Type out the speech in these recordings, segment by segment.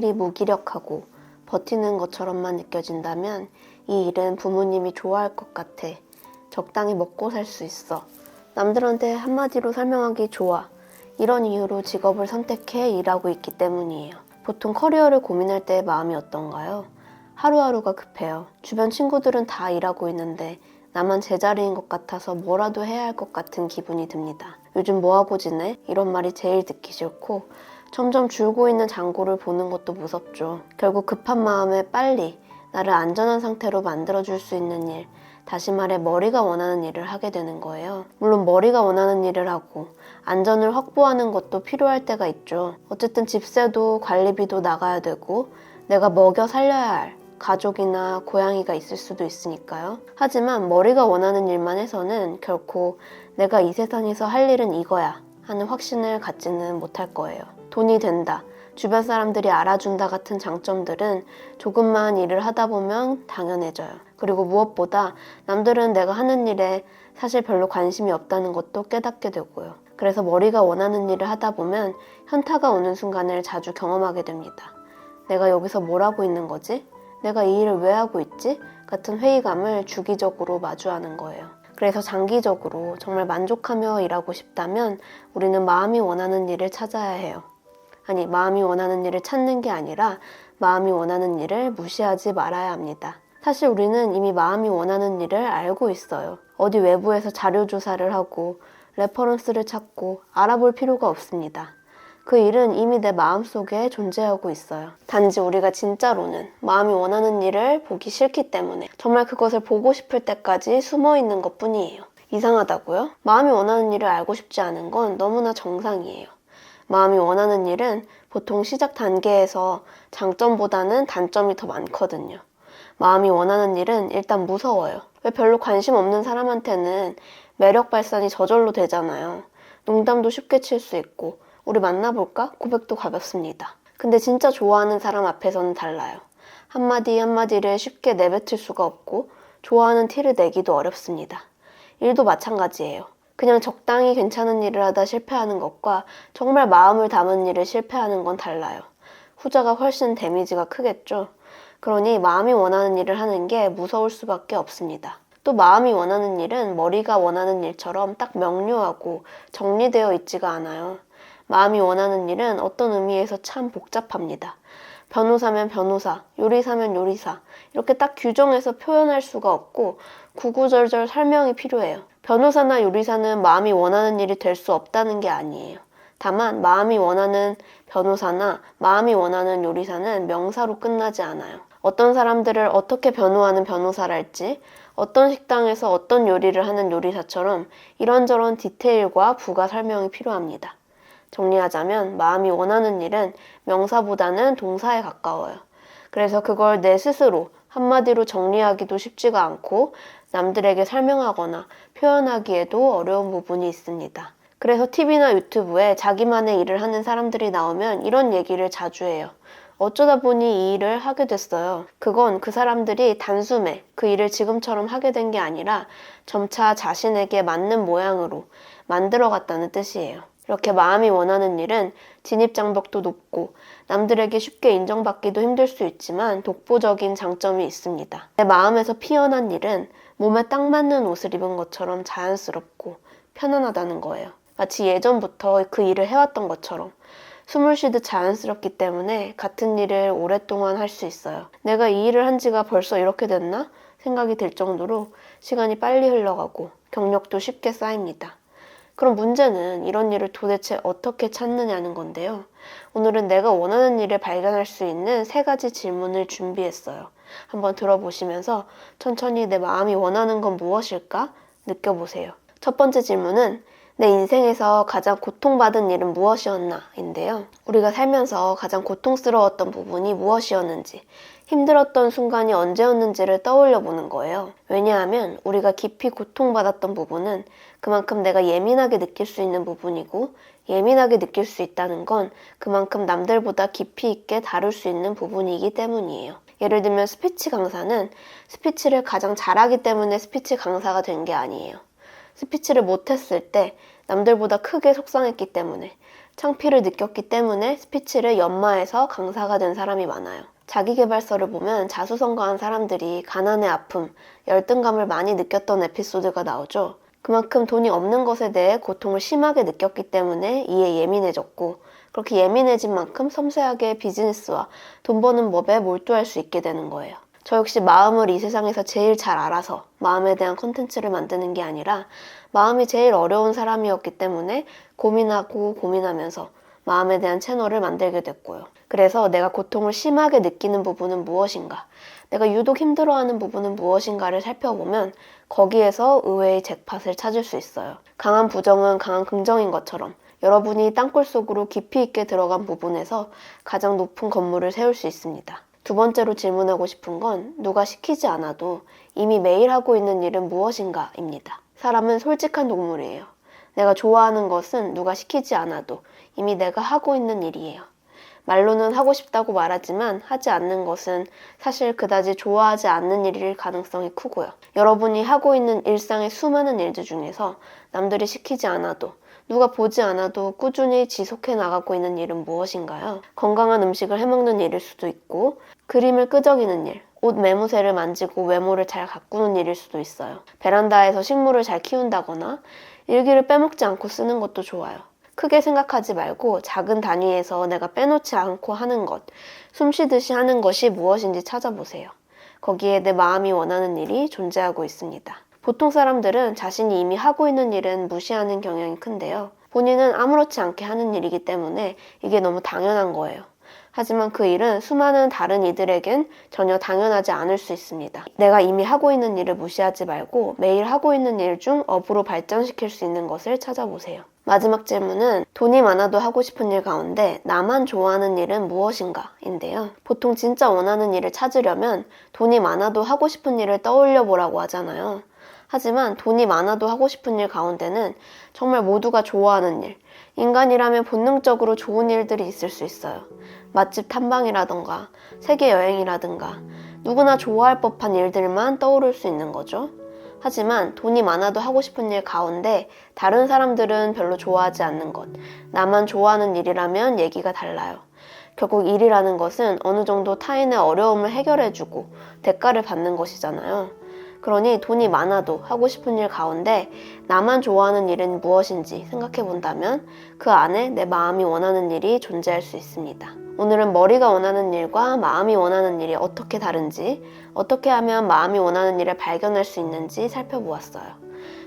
일이 무기력하고 버티는 것처럼만 느껴진다면 이 일은 부모님이 좋아할 것 같아. 적당히 먹고 살 수 있어. 남들한테 한마디로 설명하기 좋아. 이런 이유로 직업을 선택해 일하고 있기 때문이에요. 보통 커리어를 고민할 때의 마음이 어떤가요? 하루하루가 급해요. 주변 친구들은 다 일하고 있는데 나만 제자리인 것 같아서 뭐라도 해야 할 것 같은 기분이 듭니다. 요즘 뭐하고 지내? 이런 말이 제일 듣기 싫고 점점 줄고 있는 잔고를 보는 것도 무섭죠. 결국 급한 마음에 빨리 나를 안전한 상태로 만들어줄 수 있는 일, 다시 말해 머리가 원하는 일을 하게 되는 거예요. 물론 머리가 원하는 일을 하고 안전을 확보하는 것도 필요할 때가 있죠. 어쨌든 집세도 관리비도 나가야 되고 내가 먹여 살려야 할 가족이나 고양이가 있을 수도 있으니까요. 하지만 머리가 원하는 일만 해서는 결코 내가 이 세상에서 할 일은 이거야 하는 확신을 갖지는 못할 거예요. 돈이 된다, 주변 사람들이 알아준다 같은 장점들은 조금만 일을 하다 보면 당연해져요. 그리고 무엇보다 남들은 내가 하는 일에 사실 별로 관심이 없다는 것도 깨닫게 되고요. 그래서 머리가 원하는 일을 하다 보면 현타가 오는 순간을 자주 경험하게 됩니다. 내가 여기서 뭘 하고 있는 거지? 내가 이 일을 왜 하고 있지? 같은 회의감을 주기적으로 마주하는 거예요. 그래서 장기적으로 정말 만족하며 일하고 싶다면 우리는 마음이 원하는 일을 찾아야 해요. 아니, 마음이 원하는 일을 찾는 게 아니라 마음이 원하는 일을 무시하지 말아야 합니다. 사실 우리는 이미 마음이 원하는 일을 알고 있어요. 어디 외부에서 자료 조사를 하고 레퍼런스를 찾고 알아볼 필요가 없습니다. 그 일은 이미 내 마음속에 존재하고 있어요. 단지 우리가 진짜로는 마음이 원하는 일을 보기 싫기 때문에 정말 그것을 보고 싶을 때까지 숨어 있는 것 뿐이에요. 이상하다고요? 마음이 원하는 일을 알고 싶지 않은 건 너무나 정상이에요. 마음이 원하는 일은 보통 시작 단계에서 장점보다는 단점이 더 많거든요. 마음이 원하는 일은 일단 무서워요. 왜 별로 관심 없는 사람한테는 매력 발산이 저절로 되잖아요. 농담도 쉽게 칠 수 있고 우리 만나볼까? 고백도 가볍습니다. 근데 진짜 좋아하는 사람 앞에서는 달라요. 한마디 한마디를 쉽게 내뱉을 수가 없고 좋아하는 티를 내기도 어렵습니다. 일도 마찬가지예요. 그냥 적당히 괜찮은 일을 하다 실패하는 것과 정말 마음을 담은 일을 실패하는 건 달라요. 후자가 훨씬 데미지가 크겠죠. 그러니 마음이 원하는 일을 하는 게 무서울 수밖에 없습니다. 또 마음이 원하는 일은 머리가 원하는 일처럼 딱 명료하고 정리되어 있지가 않아요. 마음이 원하는 일은 어떤 의미에서 참 복잡합니다. 변호사면 변호사, 요리사면 요리사 이렇게 딱 규정해서 표현할 수가 없고 구구절절 설명이 필요해요. 변호사나 요리사는 마음이 원하는 일이 될 수 없다는 게 아니에요. 다만 마음이 원하는 변호사나 마음이 원하는 요리사는 명사로 끝나지 않아요. 어떤 사람들을 어떻게 변호하는 변호사랄지 어떤 식당에서 어떤 요리를 하는 요리사처럼 이런저런 디테일과 부가 설명이 필요합니다. 정리하자면 마음이 원하는 일은 명사보다는 동사에 가까워요. 그래서 그걸 내 스스로 한마디로 정리하기도 쉽지가 않고 남들에게 설명하거나 표현하기에도 어려운 부분이 있습니다. 그래서 TV나 유튜브에 자기만의 일을 하는 사람들이 나오면 이런 얘기를 자주 해요. 어쩌다 보니 이 일을 하게 됐어요. 그건 그 사람들이 단숨에 그 일을 지금처럼 하게 된 게 아니라 점차 자신에게 맞는 모양으로 만들어갔다는 뜻이에요. 이렇게 마음이 원하는 일은 진입장벽도 높고 남들에게 쉽게 인정받기도 힘들 수 있지만 독보적인 장점이 있습니다. 내 마음에서 피어난 일은 몸에 딱 맞는 옷을 입은 것처럼 자연스럽고 편안하다는 거예요. 마치 예전부터 그 일을 해왔던 것처럼 숨을 쉬듯 자연스럽기 때문에 같은 일을 오랫동안 할 수 있어요. 내가 이 일을 한 지가 벌써 이렇게 됐나? 생각이 들 정도로 시간이 빨리 흘러가고 경력도 쉽게 쌓입니다. 그럼 문제는 이런 일을 도대체 어떻게 찾느냐는 건데요. 오늘은 내가 원하는 일을 발견할 수 있는 3가지 질문을 준비했어요. 한번 들어보시면서 천천히 내 마음이 원하는 건 무엇일까 느껴보세요. 첫 번째 질문은 내 인생에서 가장 고통받은 일은 무엇이었나? 인데요. 우리가 살면서 가장 고통스러웠던 부분이 무엇이었는지, 힘들었던 순간이 언제였는지를 떠올려 보는 거예요. 왜냐하면 우리가 깊이 고통받았던 부분은 그만큼 내가 예민하게 느낄 수 있는 부분이고, 예민하게 느낄 수 있다는 건 그만큼 남들보다 깊이 있게 다룰 수 있는 부분이기 때문이에요. 예를 들면 스피치 강사는 스피치를 가장 잘하기 때문에 스피치 강사가 된 게 아니에요. 스피치를 못했을 때 남들보다 크게 속상했기 때문에, 창피를 느꼈기 때문에 스피치를 연마해서 강사가 된 사람이 많아요. 자기계발서를 보면 자수성가한 사람들이 가난의 아픔, 열등감을 많이 느꼈던 에피소드가 나오죠. 그만큼 돈이 없는 것에 대해 고통을 심하게 느꼈기 때문에 이에 예민해졌고, 그렇게 예민해진 만큼 섬세하게 비즈니스와 돈 버는 법에 몰두할 수 있게 되는 거예요. 저 역시 마음을 이 세상에서 제일 잘 알아서 마음에 대한 콘텐츠를 만드는 게 아니라 마음이 제일 어려운 사람이었기 때문에 고민하고 고민하면서 마음에 대한 채널을 만들게 됐고요. 그래서 내가 고통을 심하게 느끼는 부분은 무엇인가, 내가 유독 힘들어하는 부분은 무엇인가를 살펴보면 거기에서 의외의 잭팟을 찾을 수 있어요. 강한 부정은 강한 긍정인 것처럼 여러분이 땅굴 속으로 깊이 있게 들어간 부분에서 가장 높은 건물을 세울 수 있습니다. 두 번째로 질문하고 싶은 건 누가 시키지 않아도 이미 매일 하고 있는 일은 무엇인가입니다. 사람은 솔직한 동물이에요. 내가 좋아하는 것은 누가 시키지 않아도 이미 내가 하고 있는 일이에요. 말로는 하고 싶다고 말하지만 하지 않는 것은 사실 그다지 좋아하지 않는 일일 가능성이 크고요. 여러분이 하고 있는 일상의 수많은 일들 중에서 남들이 시키지 않아도 누가 보지 않아도 꾸준히 지속해 나가고 있는 일은 무엇인가요? 건강한 음식을 해먹는 일일 수도 있고, 그림을 끄적이는 일, 옷 매무새를 만지고 외모를 잘 가꾸는 일일 수도 있어요. 베란다에서 식물을 잘 키운다거나 일기를 빼먹지 않고 쓰는 것도 좋아요. 크게 생각하지 말고 작은 단위에서 내가 빼놓지 않고 하는 것, 숨 쉬듯이 하는 것이 무엇인지 찾아보세요. 거기에 내 마음이 원하는 일이 존재하고 있습니다. 보통 사람들은 자신이 이미 하고 있는 일은 무시하는 경향이 큰데요. 본인은 아무렇지 않게 하는 일이기 때문에 이게 너무 당연한 거예요. 하지만 그 일은 수많은 다른 이들에겐 전혀 당연하지 않을 수 있습니다. 내가 이미 하고 있는 일을 무시하지 말고 매일 하고 있는 일 중 업으로 발전시킬 수 있는 것을 찾아보세요. 마지막 질문은 돈이 많아도 하고 싶은 일 가운데 나만 좋아하는 일은 무엇인가? 인데요. 보통 진짜 원하는 일을 찾으려면 돈이 많아도 하고 싶은 일을 떠올려 보라고 하잖아요. 하지만 돈이 많아도 하고 싶은 일 가운데는 정말 모두가 좋아하는 일, 인간이라면 본능적으로 좋은 일들이 있을 수 있어요. 맛집 탐방이라던가 세계 여행이라든가 누구나 좋아할 법한 일들만 떠오를 수 있는 거죠. 하지만 돈이 많아도 하고 싶은 일 가운데 다른 사람들은 별로 좋아하지 않는 것, 나만 좋아하는 일이라면 얘기가 달라요. 결국 일이라는 것은 어느 정도 타인의 어려움을 해결해주고 대가를 받는 것이잖아요. 그러니 돈이 많아도 하고 싶은 일 가운데 나만 좋아하는 일은 무엇인지 생각해 본다면 그 안에 내 마음이 원하는 일이 존재할 수 있습니다. 오늘은 머리가 원하는 일과 마음이 원하는 일이 어떻게 다른지, 어떻게 하면 마음이 원하는 일을 발견할 수 있는지 살펴보았어요.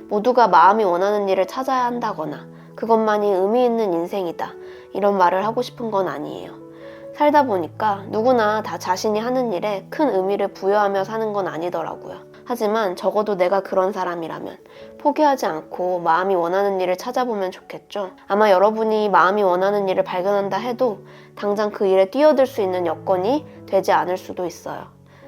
모두가 마음이 원하는 일을 찾아야 한다거나 그것만이 의미 있는 인생이다, 이런 말을 하고 싶은 건 아니에요. 살다 보니까 누구나 다 자신이 하는 일에 큰 의미를 부여하며 사는 건 아니더라고요. 하지만 적어도 내가 그런 사람이라면 포기하지 않고 마음이 원하는 일을 찾아보면 좋겠죠. 아마 여러분이 마음이 원하는 일을 발견한다 해도 당장 그 일에 뛰어들 수 있는 여건이 되지 않을 수도 있어요.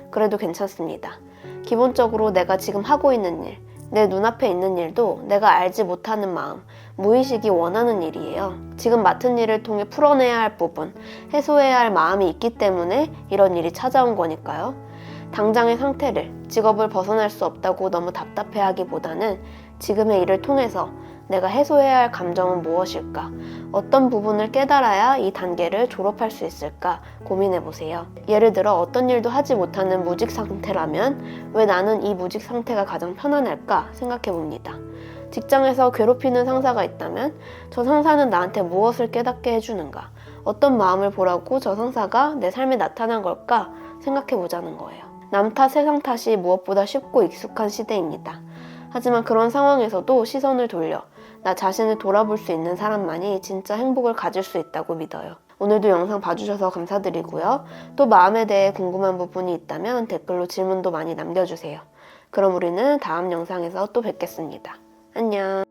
그래도 괜찮습니다. 기본적으로 내가 지금 하고 있는 일, 내 눈앞에 있는 일도 내가 알지 못하는 마음, 무의식이 원하는 일이에요. 지금 맡은 일을 통해 풀어내야 할 부분, 해소해야 할 마음이 있기 때문에 이런 일이 찾아온 거니까요. 당장의 상태를, 직업을 벗어날 수 없다고 너무 답답해하기보다는 지금의 일을 통해서 내가 해소해야 할 감정은 무엇일까? 어떤 부분을 깨달아야 이 단계를 졸업할 수 있을까? 고민해보세요. 예를 들어 어떤 일도 하지 못하는 무직 상태라면 왜 나는 이 무직 상태가 가장 편안할까? 생각해봅니다. 직장에서 괴롭히는 상사가 있다면 저 상사는 나한테 무엇을 깨닫게 해주는가? 어떤 마음을 보라고 저 상사가 내 삶에 나타난 걸까? 생각해보자는 거예요. 남 탓, 세상 탓이 무엇보다 쉽고 익숙한 시대입니다. 하지만 그런 상황에서도 시선을 돌려 나 자신을 돌아볼 수 있는 사람만이 진짜 행복을 가질 수 있다고 믿어요. 오늘도 영상 봐주셔서 감사드리고요. 또 마음에 대해 궁금한 부분이 있다면 댓글로 질문도 많이 남겨주세요. 그럼 우리는 다음 영상에서 또 뵙겠습니다. 안녕.